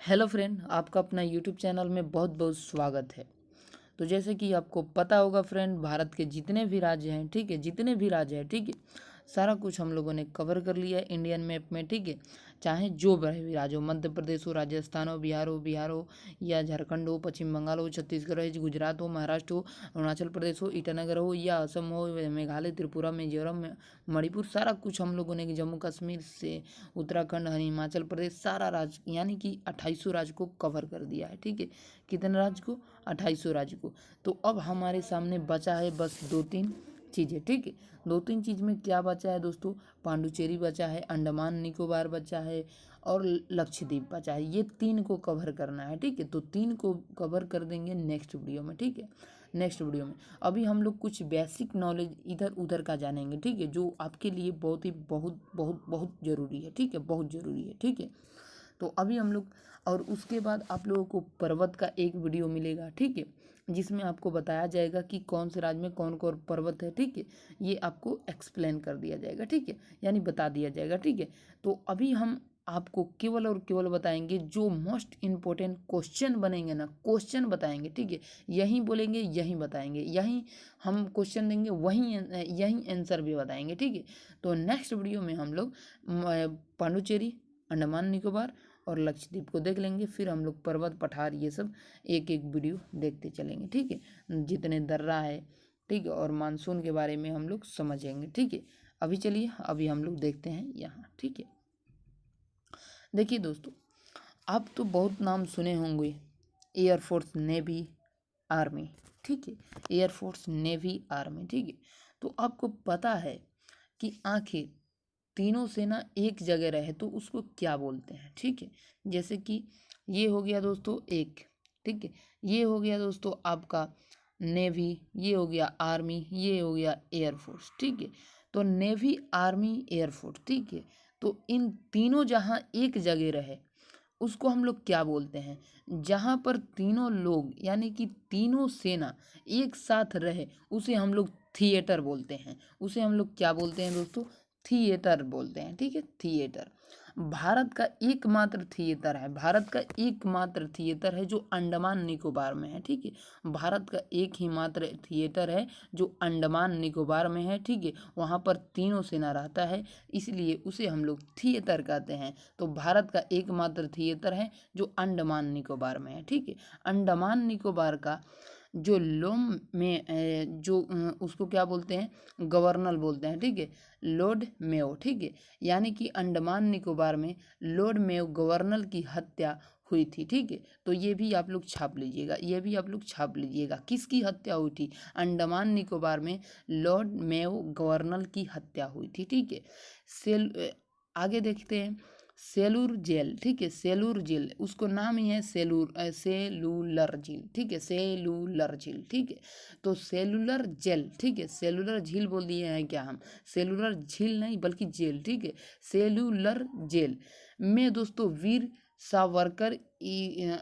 Hello friend, आपका अपना YouTube channel में बहुत बहुत स्वागत है। तो जैसे कि आपको पता होगा फ्रेंड, भारत के जितने भी राज्य हैं, ठीक है, जितने भी राज्य हैं, ठीक है, सारा कुछ हम लोगों ने कवर कर लिया है इंडियन मैप में, ठीक है। चाहे जो बड़े भी राज्य हो, मध्य प्रदेश हो, राजस्थान हो, बिहार हो या झारखंड हो, पश्चिम बंगाल हो, छत्तीसगढ़ हो, गुजरात हो, महाराष्ट्र हो, अरुणाचल प्रदेश हो, ईटानगर हो या असम हो, मेघालय, त्रिपुरा, मिजोरम, मणिपुर, सारा कुछ हम लोगों ने जम्मू कश्मीर से उत्तराखंड, हिमाचल प्रदेश, सारा राज्य यानी कि 2800 राज्य को कवर कर दिया है, ठीक है। कितने राज्य को? 2800 राज्य को। तो अब हमारे सामने बचा है बस दो तीन चीज़ें, ठीक है। दो तीन चीज़ में क्या बचा है दोस्तों? पांडुचेरी बचा है, अंडमान निकोबार बचा है और लक्षद्वीप बचा है। ये तीन को कवर करना है, ठीक है। तो तीन को कवर कर देंगे नेक्स्ट वीडियो में, ठीक है, नेक्स्ट वीडियो में। अभी हम लोग कुछ बेसिक नॉलेज इधर उधर का जानेंगे, ठीक है, जो आपके लिए बहुत ही बहुत बहुत बहुत ज़रूरी है, ठीक है, बहुत ज़रूरी है, ठीक है। तो अभी हम लोग, और उसके बाद आप लोगों को पर्वत का एक वीडियो मिलेगा, ठीक है, जिसमें आपको बताया जाएगा कि कौन से राज्य में कौन कौन पर्वत है, ठीक है। ये आपको एक्सप्लेन कर दिया जाएगा, ठीक है, यानी बता दिया जाएगा, ठीक है। तो अभी हम आपको केवल और केवल बताएंगे जो मोस्ट इम्पोर्टेंट क्वेश्चन बनेंगे ना, क्वेश्चन बताएंगे, ठीक है। यहीं बोलेंगे, यहीं बताएंगे, यहीं हम क्वेश्चन देंगे, वहीं यहीं आंसर भी बताएंगे, ठीक है। तो नेक्स्ट वीडियो में हम लोग पांडुचेरी, अंडमान निकोबार और लक्षद्वीप को देख लेंगे। फिर हम लोग पर्वत, पठार, ये सब एक एक वीडियो देखते चलेंगे, ठीक है। जितने दर्रा है, ठीक है, और मानसून के बारे में हम लोग समझेंगे, ठीक है। अभी चलिए, अभी हम लोग देखते हैं यहाँ, ठीक है। देखिए दोस्तों, आप तो बहुत नाम सुने होंगे, एयरफोर्स, नेवी, आर्मी, ठीक है, एयरफोर्स, नेवी, आर्मी, ठीक है। तो आपको पता है कि आखिर तीनों सेना एक जगह रहे तो उसको क्या बोलते हैं, ठीक है। जैसे कि ये हो गया दोस्तों एक, ठीक है, ये हो गया दोस्तों आपका नेवी, ये हो गया आर्मी, ये हो गया एयरफोर्स, ठीक है। तो नेवी, आर्मी, एयरफोर्स, ठीक है। तो इन तीनों जहाँ एक जगह रहे उसको हम लोग क्या बोलते हैं? जहाँ पर तीनों लोग यानी कि तीनों सेना एक साथ रहे उसे हम लोग थिएटर बोलते हैं। उसे हम लोग क्या बोलते हैं दोस्तों? थिएटर बोलते हैं, ठीक है, थिएटर। भारत का एकमात्र थिएटर है, भारत का एकमात्र थिएटर है जो अंडमान निकोबार में है, ठीक है। भारत का एक ही मात्र थिएटर है जो अंडमान निकोबार में है, ठीक है। वहाँ पर तीनों सेना रहता है, इसलिए उसे हम लोग थिएटर कहते हैं। तो भारत का एकमात्र थिएटर है जो अंडमान निकोबार में है, ठीक है। अंडमान निकोबार का जो लोम में जो उसको क्या बोलते हैं? गवर्नर बोलते हैं, ठीक है, लॉर्ड मेयो, ठीक है। यानी कि अंडमान निकोबार में लॉर्ड मेयो गवर्नर की हत्या हुई थी, ठीक है। तो ये भी आप लोग छाप लीजिएगा, ये भी आप लोग छाप लीजिएगा, किसकी हत्या हुई थी? अंडमान निकोबार में लॉर्ड मेयो गवर्नर की हत्या हुई थी, ठीक है। आगे देखते हैं, सेलूर जेल, ठीक है, सेलूर जेल, उसको नाम ही है सेलुलर झील, ठीक है, सेलुलर झील, ठीक है। तो सेलुलर जेल, ठीक है, सेलुलर झील बोल दिए हैं क्या हम? सेलुलर झील नहीं बल्कि जेल, ठीक है, सेलुलर जेल में दोस्तों वीर सावरकर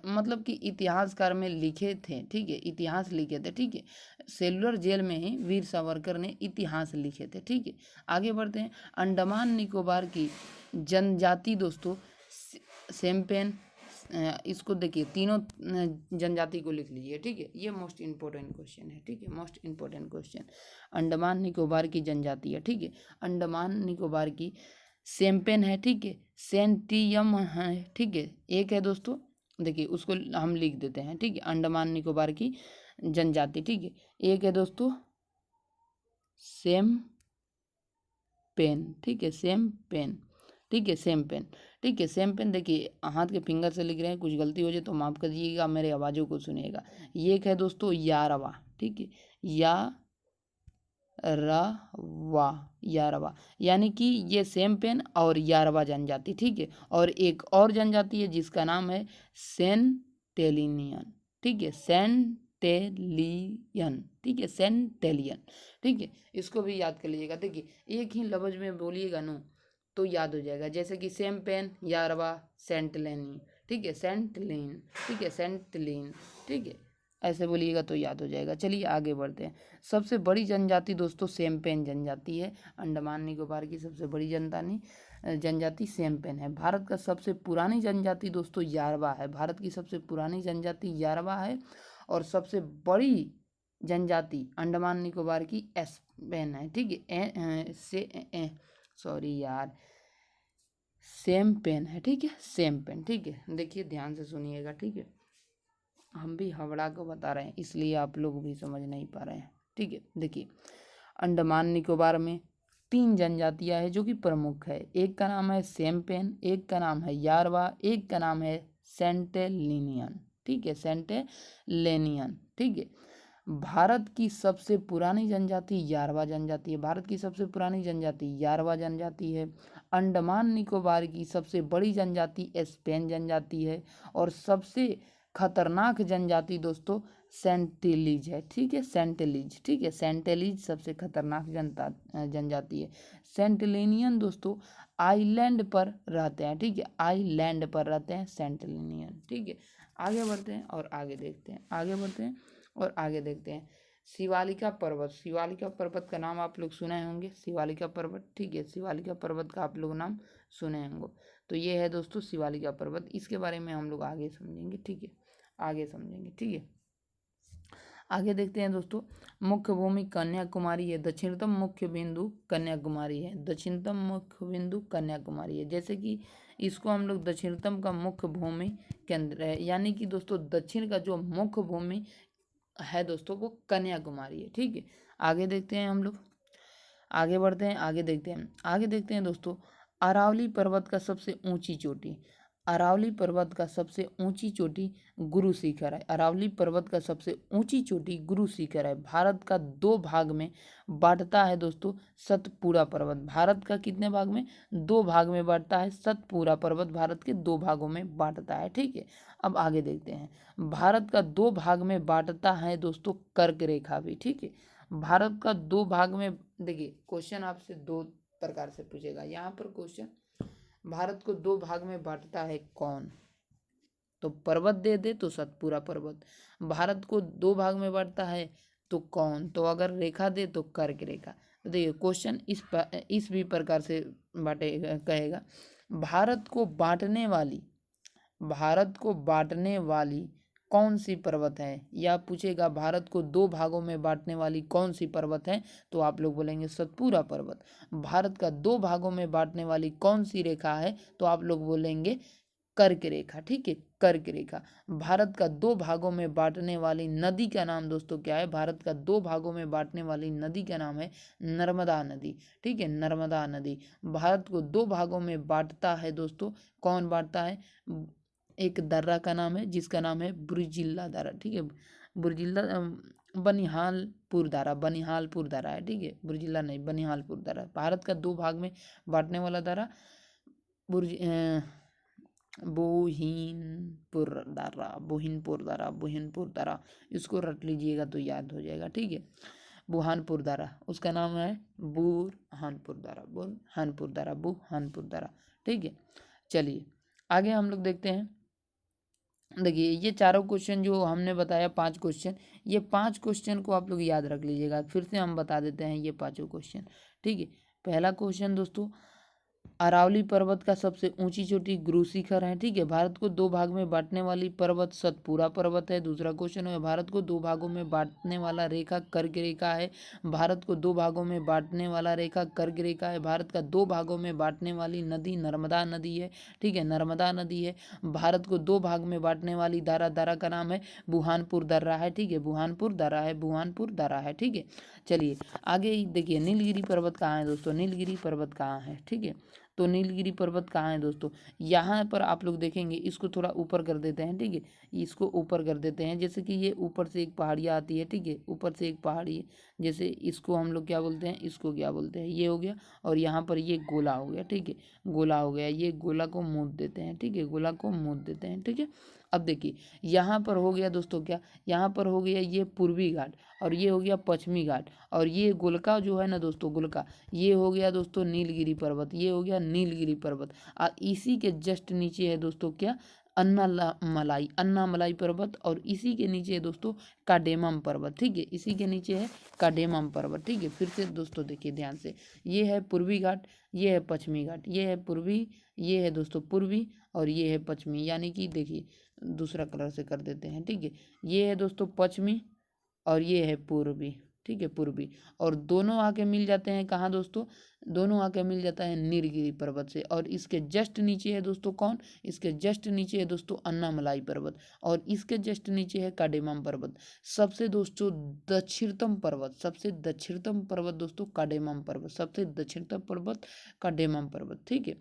मतलब कि इतिहासकार में लिखे थे, ठीक है, इतिहास लिखे थे, ठीक है। सेलुलर जेल में ही वीर सावरकर ने इतिहास लिखे थे, ठीक है। आगे बढ़ते हैं, अंडमान निकोबार की जनजाति दोस्तों सेम्पेन, इसको देखिए, तीनों जनजाति को लिख लीजिए, ठीक है। ये मोस्ट इम्पोर्टेंट क्वेश्चन है, ठीक है, most important question. Andaman Nicobar की जनजाति है, ठीक है, अंडमान निकोबार की सेम्पेन है, ठीक है, सेंटियम है, ठीक है, एक है दोस्तों, देखिए उसको हम लिख देते हैं, ठीक है, अंडमान निकोबार की जनजाति, ठीक है। एक है दोस्तों सेम पेन, ठीक है, सेम पेन, ठीक है, सेम पेन, ठीक है, सेम पेन। देखिए हाथ के फिंगर से लिख रहे हैं, कुछ गलती हो जाए तो माफ़ कर दीजिएगा, मेरे आवाज़ों को सुनिएगा। ये एक है दोस्तों यारवा, ठीक है, या रवा, यारवा, यानी कि ये सेम पेन और यारवा जनजाति, ठीक है। और एक और जनजाति है जिसका नाम है सेंटेलिनियन, ठीक है, सेंटेलियन, ठीक है, सेंटेलियन, ठीक है। इसको भी याद कर लीजिएगा। देखिए एक ही लफ्ज में बोलिएगा नो तो याद हो जाएगा, जैसे कि सेम पेन, यारवा, सेंटलेनी, ठीक है, सेंटलिन, ठीक है, सेंटलिन, ठीक है। ऐसे बोलिएगा तो याद हो जाएगा। चलिए आगे बढ़ते हैं। सबसे बड़ी जनजाति दोस्तों सेम्पेन जनजाति है। अंडमान निकोबार की सबसे बड़ी जनजाति सेम्पेन है। भारत का सबसे पुरानी जनजाति दोस्तों यारवा है। भारत की सबसे पुरानी जनजाति यारवा है और सबसे बड़ी जनजाति अंडमान निकोबार की एस्पेन है। ठीक है, सॉरी यार, सेम्पेन है। ठीक है, सेम्पेन। ठीक है, देखिए ध्यान से सुनिएगा। ठीक है, हम भी हावड़ा को बता रहे हैं इसलिए आप लोग भी समझ नहीं पा रहे हैं। ठीक है, देखिए अंडमान निकोबार में 3 जनजातियां हैं जो कि प्रमुख है। एक का नाम है सेम्पेन, एक का नाम है यारवा, एक का नाम है सेंटेलिनियन। ठीक है, सेंटेलेनियन। ठीक है, भारत की सबसे पुरानी जनजाति यारवा जनजाति है। भारत की सबसे पुरानी जनजाति यारवा जनजाति है। अंडमान निकोबार की सबसे बड़ी जनजाति एस्पेन जनजाति है और सबसे खतरनाक जनजाति दोस्तों सेंटिलीज है। ठीक है, सेंटिलीज। ठीक है, सेंटिलीज सबसे खतरनाक जनजाति है। सेंटिलिनियन दोस्तों आइलैंड पर रहते हैं। ठीक है, आइलैंड पर रहते हैं सेंटिलिनियन। ठीक है, आगे बढ़ते हैं और आगे देखते हैं, आगे बढ़ते हैं और आगे देखते हैं। शिवालिका पर्वत, शिवालिका पर्वत का नाम आप लोग सुने होंगे, शिवालिका पर्वत। ठीक है, शिवालिका पर्वत का आप लोग नाम सुने होंगे। तो ये है दोस्तों शिवालिका पर्वत, इसके बारे में हम लोग आगे समझेंगे। ठीक है, आगे समझेंगे। ठीक है, आगे देखते हैं दोस्तों। मुख्य भूमि कन्याकुमारी है। दक्षिणतम मुख्य बिंदु कन्याकुमारी है। दक्षिणतम मुख्य बिंदु कन्याकुमारी है, जैसे कि इसको हम लोग दक्षिणतम का मुख्य भूमि केंद्र है, यानी कि दोस्तों दक्षिण का जो मुख्य भूमि है दोस्तों वो कन्याकुमारी है। ठीक है, आगे देखते हैं हम लोग, आगे बढ़ते हैं, आगे देखते हैं, आगे देखते हैं दोस्तों। अरावली पर्वत का सबसे ऊंची चोटी, अरावली पर्वत का सबसे ऊंची चोटी गुरु शिखर है। अरावली पर्वत का सबसे ऊंची चोटी गुरु शिखर है। भारत का 2 भाग में बांटता है दोस्तों सतपुड़ा पर्वत। भारत का कितने भाग में? 2 भाग में बांटता है। सतपुड़ा पर्वत भारत के 2 भागों में बांटता है। ठीक है, अब आगे देखते हैं। भारत का 2 भाग में बांटता है दोस्तों कर्क रेखा भी। ठीक है, भारत का 2 भाग में, देखिए क्वेश्चन आपसे 2 प्रकार से पूछेगा यहाँ पर क्वेश्चन। भारत को 2 भाग में बांटता है कौन? तो पर्वत दे दे तो सतपुड़ा पर्वत। भारत को 2 भाग में बांटता है तो कौन? तो अगर रेखा दे तो कर्क रेखा। तो देखिए क्वेश्चन इस भी प्रकार से बांटेगा, कहेगा भारत को बांटने वाली कौन सी पर्वत है, या पूछेगा भारत को 2 भागों में बांटने वाली कौन सी पर्वत है, तो आप लोग बोलेंगे सतपुड़ा पर्वत। भारत का 2 भागों में बांटने वाली कौन सी रेखा है, तो आप लोग बोलेंगे कर्क रेखा। ठीक है, कर्क रेखा। भारत का 2 भागों में बांटने वाली नदी का नाम दोस्तों क्या है? भारत का 2 भागों में बांटने वाली नदी का नाम है नर्मदा नदी। ठीक है, नर्मदा नदी। भारत को 2 भागों में बांटता है दोस्तों, कौन बांटता है? एक दर्रा का नाम है जिसका नाम है बुर्जिल्ला दर्रा। ठीक है, बुर्जिल्ला बनिहालपुर दर्रा, बनिहालपुर दर्रा है। ठीक है, बुर्जिल्ला नहीं, बनिहालपुर दर्रा। भारत का 2 भाग में बांटने वाला दर्रा बुरहानपुर दर्रा, इसको रट लीजिएगा तो याद हो जाएगा। ठीक है, बुरहानपुर दर्रा, उसका नाम है बुरहानपुर दर्रा। ठीक है, चलिए आगे हम लोग देखते हैं। देखिए ये चारों क्वेश्चन जो हमने बताया, 5 क्वेश्चन, ये 5 क्वेश्चन को आप लोग याद रख लीजिएगा। फिर से हम बता देते हैं ये 5 क्वेश्चन। ठीक है, पहला क्वेश्चन दोस्तों, अरावली पर्वत का सबसे ऊंची चोटी गुरु शिखर है। ठीक है, भारत को 2 भाग में बांटने वाली पर्वत सतपुड़ा पर्वत है। दूसरा क्वेश्चन है, भारत को 2 भागों में बांटने वाला रेखा कर्क रेखा है। भारत को 2 भागों में बांटने वाला रेखा कर्क रेखा है। भारत का 2 भागों में बांटने वाली नदी नर्मदा नदी है। ठीक है, नर्मदा नदी है। भारत को 2 भाग में बांटने वाली दर्रा का नाम है बुरहानपुर दर्रा है। ठीक है, बुरहानपुर दर्रा है। ठीक है, चलिए आगे देखिए, नीलगिरी पर्वत कहाँ है दोस्तों? नीलगिरी पर्वत कहाँ है? ठीक है, तो नीलगिरी पर्वत कहाँ है दोस्तों? यहाँ पर आप लोग देखेंगे, इसको थोड़ा ऊपर कर देते हैं। ठीक है, इसको ऊपर कर देते हैं, जैसे कि ये ऊपर से एक पहाड़ियाँ आती है। ठीक है, ऊपर से एक पहाड़ी है, जैसे इसको हम लोग क्या बोलते हैं, इसको क्या बोलते हैं, ये हो गया, और यहाँ पर ये गोला हो गया। ठीक है, गोला हो गया, ये गोला को मूद देते हैं। ठीक है, गोला को मूद देते हैं। ठीक है, अब देखिए यहाँ पर हो गया दोस्तों क्या, यहाँ पर हो गया ये पूर्वी घाट, और ये हो गया पश्चिमी घाट, और ये गोलका जो है ना दोस्तों, गोलका, ये हो गया दोस्तों नीलगिरी पर्वत, ये हो गया नीलगिरी पर्वत। और इसी के जस्ट नीचे है दोस्तों क्या, अन्नामलाई पर्वत, और इसी के नीचे है दोस्तों काडेमम पर्वत, ठीक है, इसी के नीचे है काडेमम पर्वत, ठीक है। फिर से दोस्तों देखिए ध्यान से, ये है पूर्वी घाट, ये है पश्चिमी घाट, ये है पूर्वी, ये है दोस्तों पूर्वी, और ये है पश्चिमी, यानी कि देखिए दूसरा कलर से कर देते हैं, ठीक है, ये है दोस्तों पश्चिमी और ये है पूर्वी, ठीक है, पूर्वी, और दोनों आके मिल जाते हैं कहाँ दोस्तों, दोनों आके मिल जाता है नीलगिरी पर्वत से, और इसके जस्ट नीचे है दोस्तों कौन, इसके जस्ट नीचे है दोस्तों अन्नामलाई पर्वत, और इसके जस्ट नीचे है काडेमम पर्वत। सबसे दोस्तों दक्षिणतम पर्वत, सबसे दक्षिणतम पर्वत दोस्तों काडेमम पर्वत, सबसे दक्षिणतम पर्वत काडेमम पर्वत, ठीक है।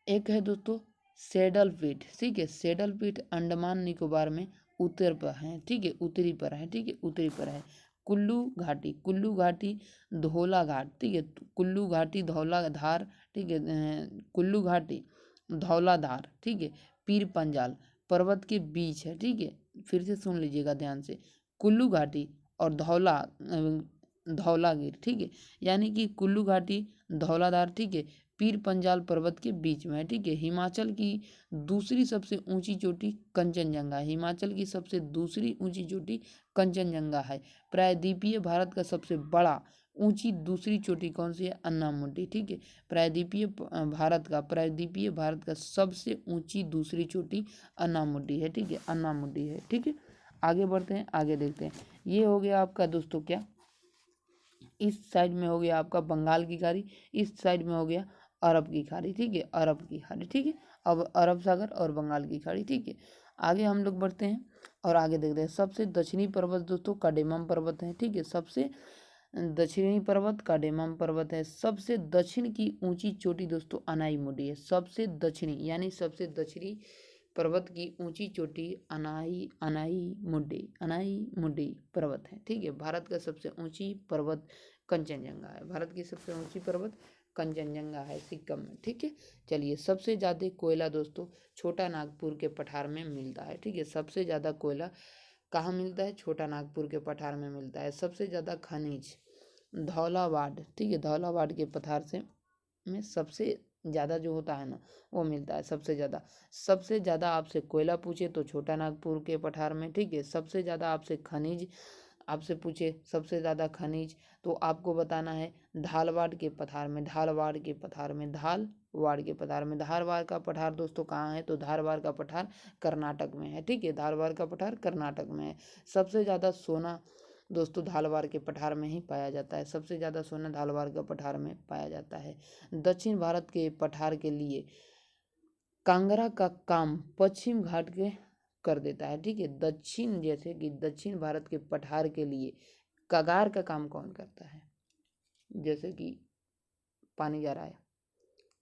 एक है दोस्तों सैडल पीठ, ठीक है, सैडल पीठ अंडमान निकोबार में उत्तर पर है, ठीक है, उत्तरी पर है, ठीक है, उत्तरी पर है। कुल्लू घाटी, कुल्लू घाटी धौला घाट, ठीक है, कुल्लू घाटी धौला धार, ठीक है, कुल्लू घाटी धौलाधार, ठीक है, पीर पंजाल पर्वत के बीच है, ठीक है। फिर से सुन लीजिएगा ध्यान से, कुल्लू घाटी और धौलागिर, ठीक है, यानी कि कुल्लू घाटी धौलाधार, ठीक है, पीर पंजाल पर्वत के बीच में है, ठीक है। हिमाचल की दूसरी सबसे ऊंची चोटी कंचनजंगा, हिमाचल की सबसे दूसरी ऊंची चोटी कंचनजंगा है। प्रायद्वीपीय भारत का सबसे बड़ा ऊंची दूसरी चोटी कौन सी है, अन्नामुडी, ठीक है। प्रायद्वीपीय भारत का सबसे ऊंची दूसरी चोटी अन्नामुडी है, ठीक है, अन्नामुडी है, ठीक है। आगे बढ़ते हैं, आगे देखते हैं। ये हो गया आपका दोस्तों क्या, इस साइड में हो गया आपका बंगाल की खाड़ी, इस साइड में हो गया अरब की खाड़ी, ठीक है, अरब की खाड़ी, ठीक है। अब अरब सागर और बंगाल की खाड़ी, ठीक है। आगे हम लोग बढ़ते हैं और आगे देखते हैं। सबसे दक्षिणी पर्वत दोस्तों काडेमम पर्वत है, ठीक है, सबसे दक्षिणी पर्वत काडेमम पर्वत है। सबसे दक्षिण की ऊंची चोटी दोस्तों अनाईमुडी है, सबसे दक्षिणी यानी सबसे दक्षिणी पर्वत की ऊंची चोटी अनाईमुडी पर्वत है, ठीक है। भारत का सबसे ऊंची पर्वत कंचनजंगा है, भारत की सबसे ऊंची पर्वत कंचनजंगा है सिक्किम में, ठीक है। चलिए, सबसे ज़्यादा कोयला दोस्तों छोटा नागपुर के पठार में मिलता है, ठीक है, सबसे ज़्यादा कोयला कहाँ मिलता है, छोटा नागपुर के पठार में मिलता है। सबसे ज़्यादा खनिज धौलावाड, ठीक है, धौलावाड के पठार से में सबसे ज़्यादा जो होता है ना वो मिलता है सबसे ज़्यादा आपसे कोयला पूछे तो छोटा नागपुर के पठार में, ठीक है। सबसे ज़्यादा आपसे खनिज आपसे पूछे सबसे ज़्यादा खनिज तो आपको बताना है धारवाड़ के पठार में, धारवाड़ के पठार में, धारवाड़ के पठार में। धारवाड़ का पठार दोस्तों कहाँ है, तो धारवाड़ का पठार कर्नाटक में है, ठीक है, धारवाड़ का पठार कर्नाटक में है। सबसे ज़्यादा सोना दोस्तों धारवाड़ के पठार में ही पाया जाता है, सबसे ज़्यादा सोना धारवाड़ के पठार में पाया जाता है। दक्षिण भारत के पठार के लिए कांगड़ा का काम पश्चिम घाट के कर देता है, ठीक है। दक्षिण जैसे कि दक्षिण भारत के पठार के लिए कगार का काम कौन करता है, जैसे कि पानी जा रहा है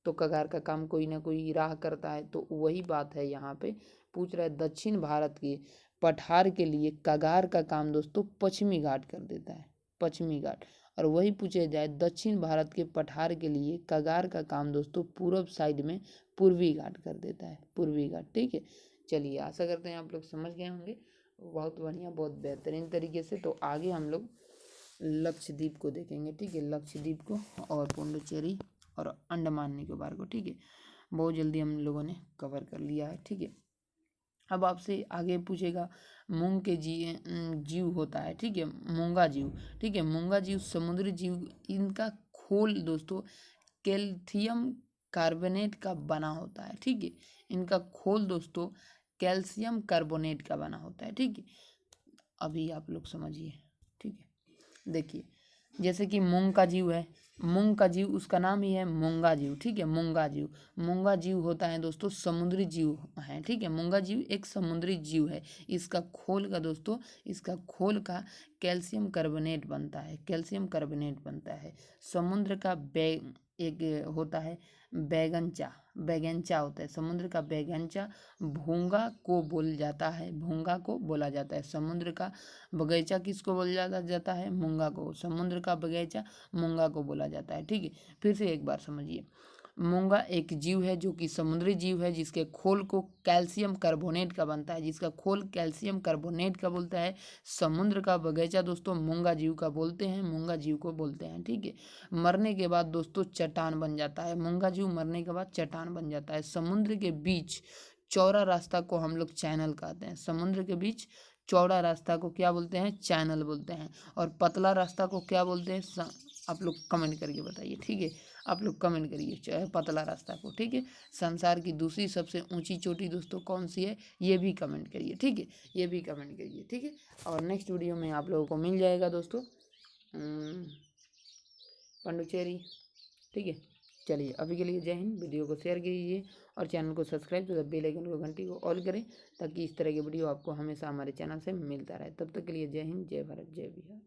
तो कगार का काम कोई ना कोई राह करता है, तो वही बात है यहाँ पे पूछ रहा है दक्षिण भारत के पठार के लिए कगार का काम दोस्तों पश्चिमी घाट कर देता है, पश्चिमी घाट। और वही पूछे जाए दक्षिण भारत के पठार के लिए कगार का काम दोस्तों पूर्व साइड में पूर्वी घाट कर देता है, पूर्वी घाट, ठीक है। चलिए, आशा करते हैं आप लोग समझ गए होंगे, बहुत बढ़िया, बहुत बेहतरीन तरीके से। तो आगे हम लोग लक्षद्वीप को देखेंगे, ठीक है, लक्षद्वीप को और पुडुचेरी और अंडमान निकोबार को, ठीक है, बहुत जल्दी हम लोगों ने कवर कर लिया है, ठीक है। अब आपसे आगे पूछेगा मूंग के जीव होता है, ठीक है, मूंगा जीव, ठीक है, मूंगा जीव समुद्री जीव, इनका खोल दोस्तों कैल्शियम कार्बोनेट का बना होता है, ठीक है, इनका खोल दोस्तों कैल्शियम कार्बोनेट का बना होता है, ठीक है। अभी आप लोग समझिए, ठीक है। देखिए, जैसे कि मूंग का जीव है, मूंग का जीव उसका नाम ही है मूंगा जीव, ठीक है, मूंगा जीव। मूंगा जीव होता है दोस्तों समुद्री जीव है, ठीक है, मूंगा जीव एक समुद्री जीव है। इसका खोल का दोस्तों, इसका खोल का कैल्शियम कार्बोनेट बनता है, कैल्शियम कार्बोनेट बनता है। समुद्र का एक होता है बैगनचा, बैगनचा होता है समुद्र का बैगनचा, भूंगा को बोल जाता है, भूंगा को बोला जाता है। समुद्र का बगीचा किसको बोला जाता है, मूंगा को। समुद्र का बगीचा मूंगा को बोला जाता है, ठीक है। फिर से एक बार समझिए, मूंगा एक जीव है जो कि समुद्री जीव है, जिसके खोल को कैल्शियम कार्बोनेट का बनता है, जिसका खोल कैल्शियम कार्बोनेट का बोलता है। समुद्र का बगीचा दोस्तों मूंगा जीव का बोलते हैं, मूंगा जीव को बोलते हैं, ठीक है। मरने के बाद दोस्तों चट्टान बन जाता है, मूंगा जीव मरने के बाद चट्टान बन जाता है। समुद्र के बीच चौड़ा रास्ता को हम लोग चैनल कहते हैं। समुद्र के बीच चौड़ा रास्ता को क्या बोलते हैं? चैनल बोलते हैं। और पतला रास्ता को क्या बोलते हैं? आप लोग कमेंट करके बताइए, ठीक है। आप लोग कमेंट करिए पतला रास्ता को, ठीक है। संसार की दूसरी सबसे ऊंची चोटी दोस्तों कौन सी है, ये भी कमेंट करिए, ठीक है। ये भी कमेंट करिए, ठीक है। और नेक्स्ट वीडियो में आप लोगों को मिल जाएगा दोस्तों पांडुचेरी, ठीक है। चलिए अभी के लिए जय हिंद। वीडियो को शेयर कीजिए और चैनल को सब्सक्राइब तथा बेल आइकन को घंटी को ऑल करें, ताकि इस तरह के वीडियो आपको हमेशा हमारे चैनल से मिलता रहे। तब तक के लिए जय हिंद, जय भारत, जय बिहार।